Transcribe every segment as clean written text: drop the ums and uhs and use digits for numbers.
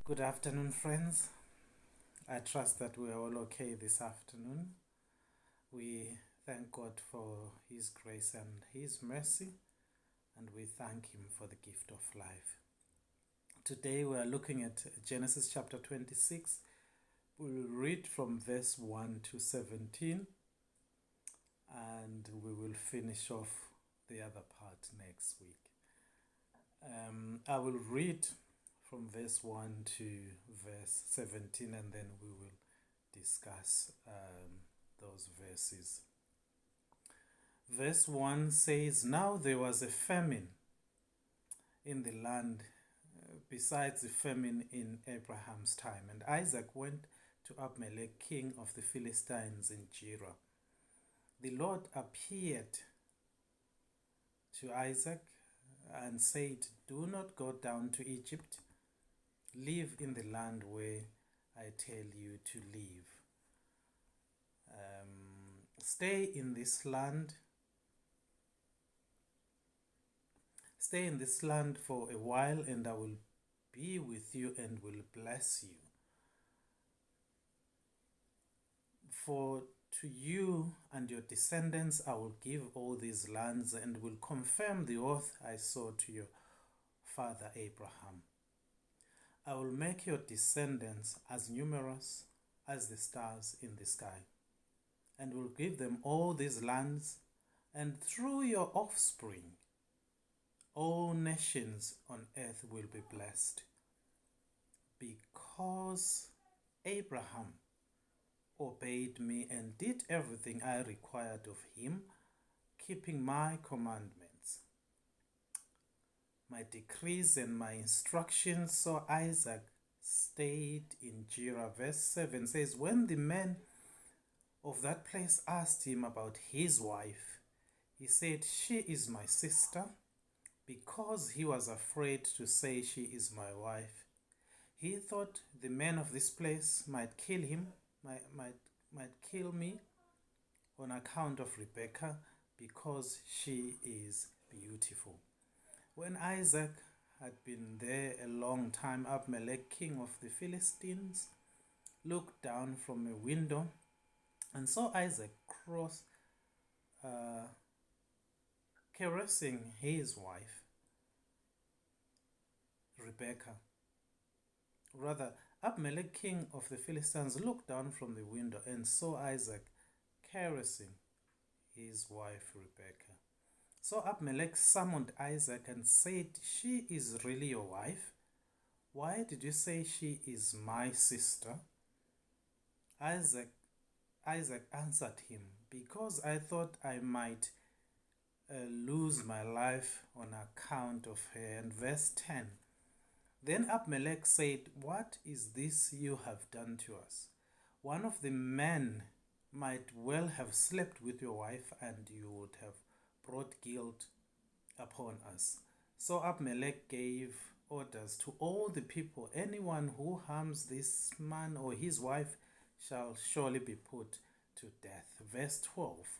Good afternoon, friends. I trust that we are all okay this afternoon. We thank God for His grace and His mercy, and we thank Him for the gift of life. Today we are looking at Genesis chapter 26. We'll read from verse 1 to 17, and we will finish off the other part next week. I will read from verse 1 to verse 17, and then we will discuss those verses. Verse 1 says, "Now there was a famine in the land besides the famine in Abraham's time, and Isaac went to Abimelek, king of the Philistines in Gerar. The Lord appeared to Isaac and said, 'Do not go down to Egypt. Live in the land where I tell you to live. Stay in this land for a while, and I will be with you and will bless you. For to you and your descendants I will give all these lands, and will confirm the oath I swore to your father Abraham. I will make your descendants as numerous as the stars in the sky, and will give them all these lands, and through your offspring all nations on earth will be blessed, because Abraham obeyed me and did everything I required of him, keeping my commandments, my decrees, and my instructions.' So Isaac stayed in Gerar." Verse 7 says, "When the men of that place asked him about his wife, he said, 'She is my sister.' Because he was afraid to say, 'She is my wife,' he thought the men of this place might kill him, might kill me on account of Rebekah, because she is beautiful." When Isaac had been there a long time, Abimelek, king of the Philistines, looked down from a window and saw Isaac caressing his wife, Rebekah. Rather, Abimelek, king of the Philistines, looked down from the window and saw Isaac caressing his wife, Rebekah. So Abimelek summoned Isaac and said, "She is really your wife? Why did you say she is my sister?" Isaac answered him, "Because I thought I might lose my life on account of her." And verse 10, "Then Abimelek said, 'What is this you have done to us? One of the men might well have slept with your wife, and you would have brought guilt upon us.' So Abimelek gave orders to all the people, 'Anyone who harms this man or his wife shall surely be put to death.'" Verse 12,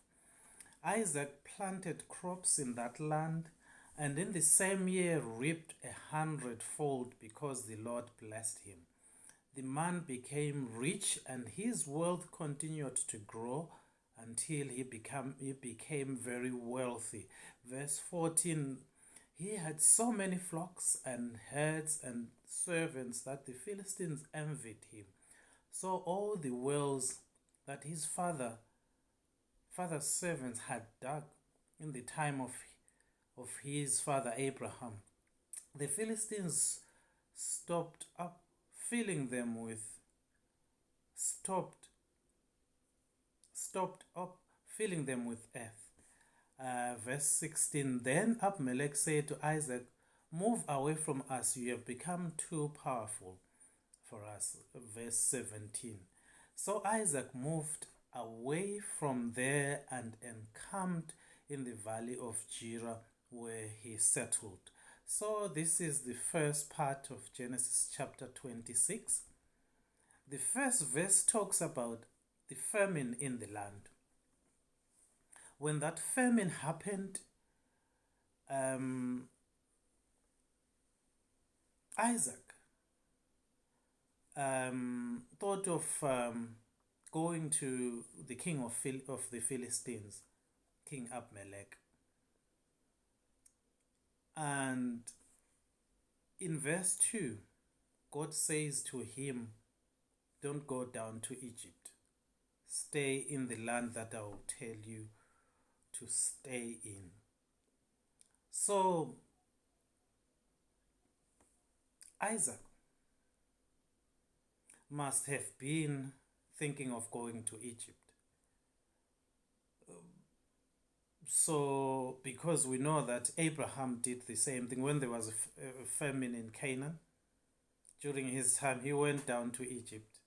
"Isaac planted crops in that land, and in the same year reaped 100-fold, because the Lord blessed him. The man became rich, and his wealth continued to grow until he became very wealthy." Verse 14, "He had so many flocks and herds and servants that the Philistines envied him. So all the wells that his father's servants had dug in the time of his father Abraham, the Philistines stopped up filling them with earth." Verse 16, "Then Abimelek said to Isaac, 'Move away from us, you have become too powerful for us.'" Verse 17, "So Isaac moved away from there and encamped in the valley of Gerar, where he settled." So this is the first part of Genesis chapter 26. The first verse talks about the famine in the land. When that famine happened, Isaac thought of going to the king of the Philistines, King Abimelek. And in verse 2, God says to him, don't go down to Egypt. Stay in the land that I will tell you to stay in. So, Isaac must have been thinking of going to Egypt. So, because we know that Abraham did the same thing when there was a famine in Canaan, during his time, he went down to Egypt.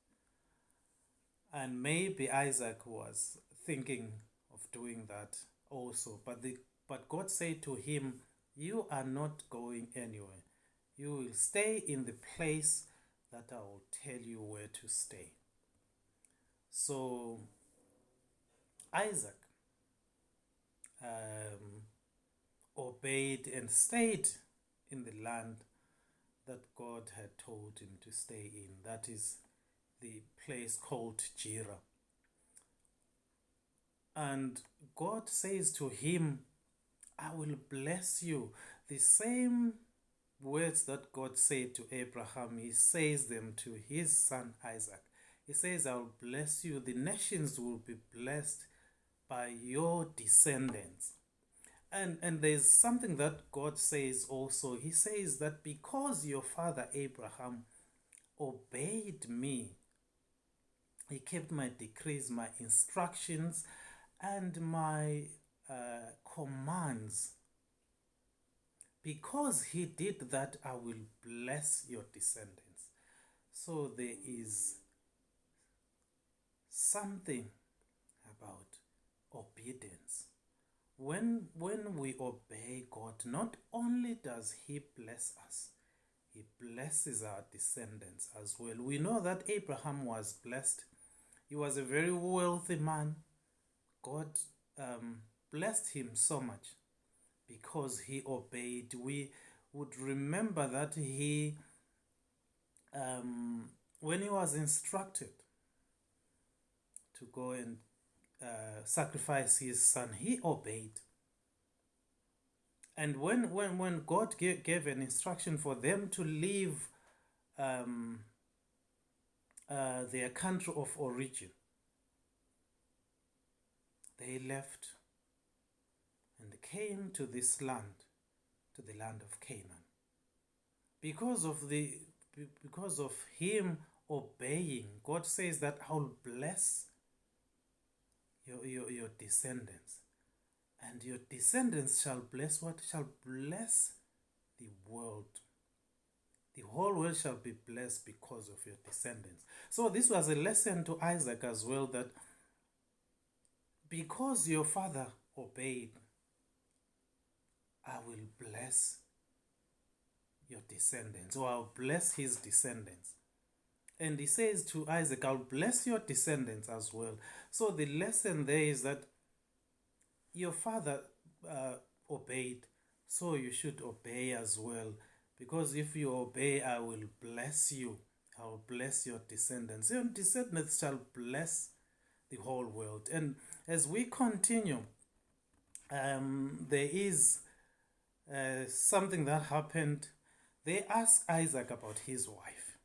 And maybe Isaac was thinking of doing that also. But God said to him, you are not going anywhere. You will stay in the place that I will tell you where to stay. So Isaac obeyed and stayed in the land that God had told him to stay in. That is the place called Gerar. And God says to him, I will bless you. The same words that God said to Abraham, he says them to his son Isaac. He says, I will bless you. The nations will be blessed by your descendants. And there's something that God says also. He says that because your father Abraham obeyed me, he kept my decrees, my instructions, and my commands. Because he did that, I will bless your descendants. So there is something about obedience. When we obey God, not only does he bless us, he blesses our descendants as well. We know that Abraham was blessed. He was a very wealthy man. God blessed him so much because he obeyed. We would remember that he, when he was instructed to go and sacrifice his son, he obeyed. And when God gave an instruction for them to leave their country of origin, they left and came to this land, to the land of Canaan. Because of him obeying, God says that I will bless your descendants. And your descendants shall bless what? Shall bless the world. The whole world shall be blessed because of your descendants. So this was a lesson to Isaac as well, that because your father obeyed, I will bless your descendants, or I'll bless his descendants. And he says to Isaac, I'll bless your descendants as well. So the lesson there is that your father obeyed, so you should obey as well. Because if you obey, I will bless you. I will bless your descendants. Your descendants shall bless the whole world. And as we continue, there is something that happened. They asked Isaac about his wife,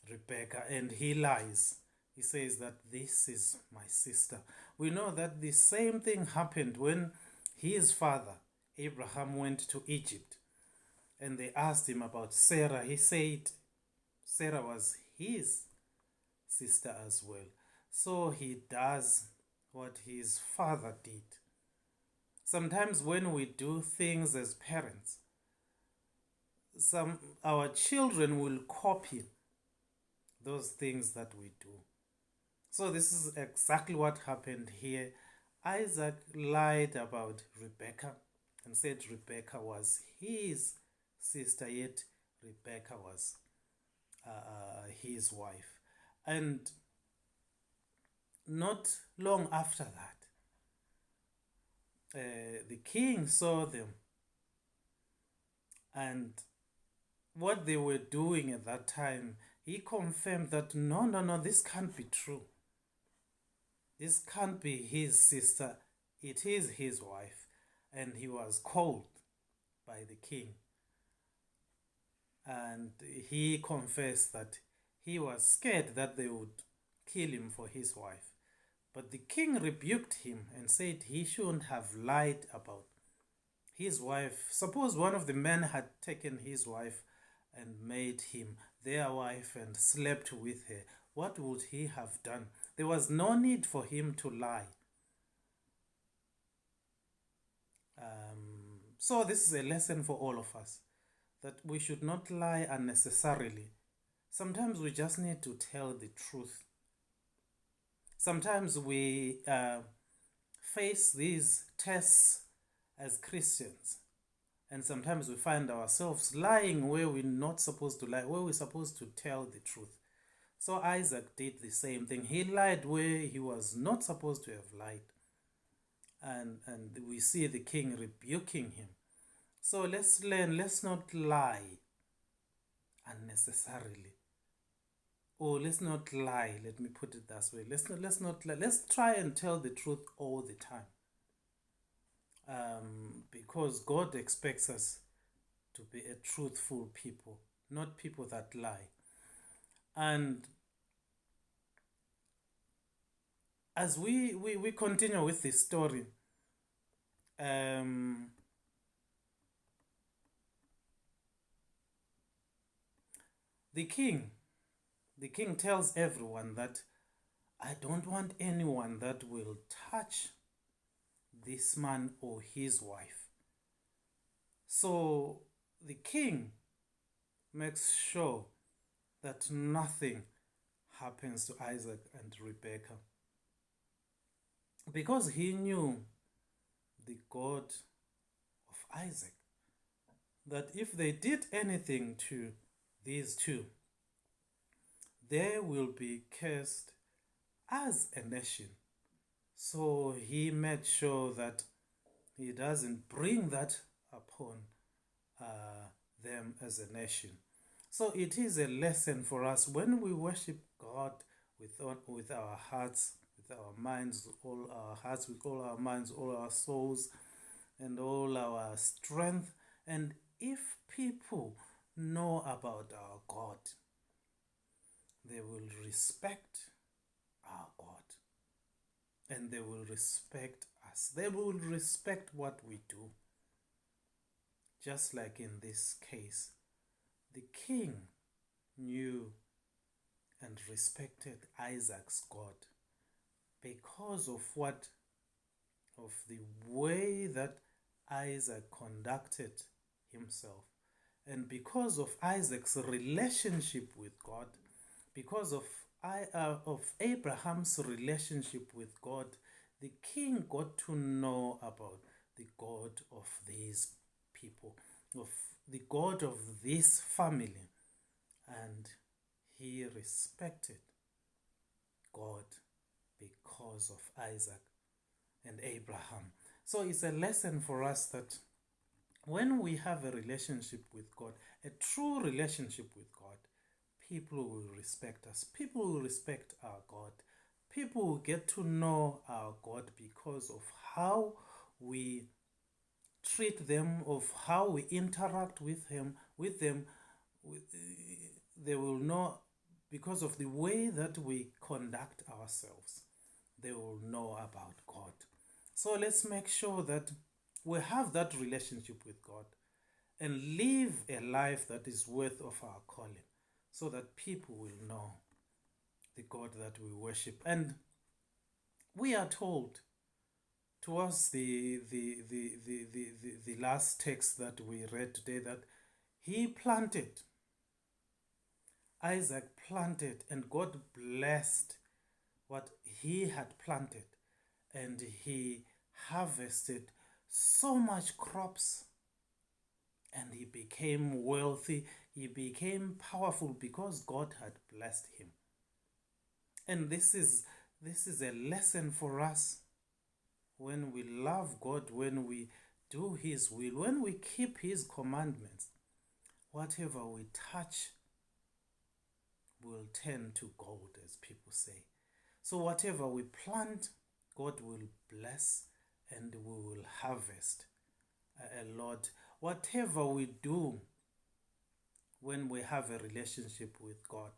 Rebecca, and he lies. He says that this is my sister. We know that the same thing happened when his father, Abraham, went to Egypt. And they asked him about Sarah. He said Sarah was his sister as well. So he does what his father did. Sometimes when we do things as parents, our children will copy those things that we do. So this is exactly what happened here. Isaac lied about Rebecca and said Rebecca was his sister, yet Rebecca was his wife. And not long after that, the king saw them, and what they were doing at that time, he confirmed that no, no, no, this can't be true. This can't be his sister. It is his wife. And he was called by the king. And he confessed that he was scared that they would kill him for his wife. But the king rebuked him and said he shouldn't have lied about his wife. Suppose one of the men had taken his wife and made him their wife and slept with her. What would he have done? There was no need for him to lie. So this is a lesson for all of us, that we should not lie unnecessarily. Sometimes we just need to tell the truth. Sometimes we face these tests as Christians, and sometimes we find ourselves lying where we're not supposed to lie, where we're supposed to tell the truth. So Isaac did the same thing. He lied where he was not supposed to have lied. And we see the king rebuking him. So let's learn, let's not lie unnecessarily. Or let's not lie, let me put it that way. Let's not lie. Let's try and tell the truth all the time. Because God expects us to be a truthful people, not people that lie. And as we continue with this story, the king tells everyone that I don't want anyone that will touch this man or his wife. So the king makes sure that nothing happens to Isaac and Rebekah, because he knew the God of Isaac, that if they did anything to these two, they will be cursed as a nation. So he made sure that he doesn't bring that upon them as a nation. So it is a lesson for us when we worship God with our hearts, with our minds, all our hearts, with all our minds, all our souls, and all our strength. And if people know about our God, they will respect our God. And they will respect us. They will respect what we do. Just like in this case, the king knew and respected Isaac's God because of the way that Isaac conducted himself, and because of Isaac's relationship with God, because of Abraham's relationship with God. The king got to know about the God of these people, of the God of this family, and he respected God because of Isaac and Abraham. So it's a lesson for us that when we have a relationship with God, a true relationship with God, people will respect us. People will respect our God. People will get to know our God because of how we treat them, of how we interact with them. They will know because of the way that we conduct ourselves. They will know about God. So let's make sure that we have that relationship with God and live a life that is worth of our calling, so that people will know the God that we worship. And we are told towards the last text that we read today that he planted, Isaac planted, and God blessed what he had planted, and he harvested so much crops, and he became wealthy. He became powerful because God had blessed him. And this is a lesson for us. When we love God, when we do his will, when we keep his commandments, whatever we touch will turn to gold, as people say. So whatever we plant, God will bless and we will harvest a lot. Whatever we do when we have a relationship with God,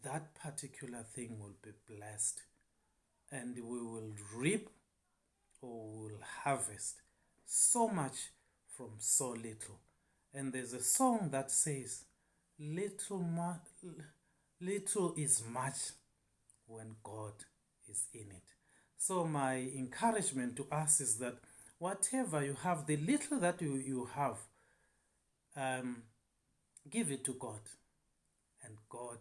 that particular thing will be blessed and we will reap or we will harvest so much from so little. And there's a song that says, little is much when God is in it. So my encouragement to us is that whatever you have, the little that you have, give it to God, and God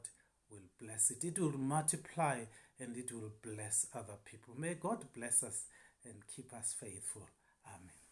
will bless it. It will multiply and it will bless other people. May God bless us and keep us faithful. Amen.